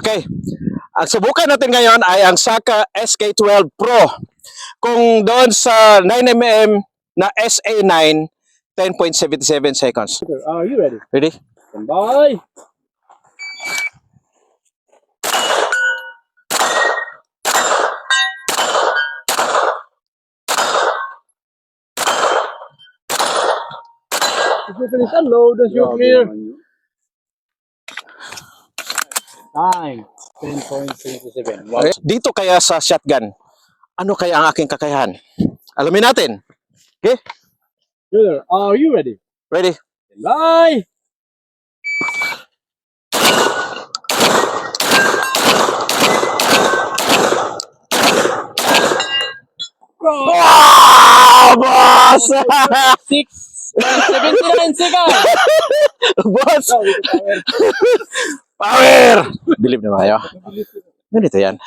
Okay. Ang subukan natin ngayon ay ang Saka SK12 Pro. Kung doon sa 9mm na SA9, 10.77 seconds. Are you ready? Ready? Stand by. If you finish unload, then you're clear. Time. 10.77. Wow. Okay. Dito kaya sa shotgun, ano kaya ang aking kakayahan? Alamin natin. Okay? Shooter, are you ready? Ready? Stand by. Wow! Boss! 6.79 seconds. Boss! Go with the power. Power! Believe na ba kayo? Ganito yan.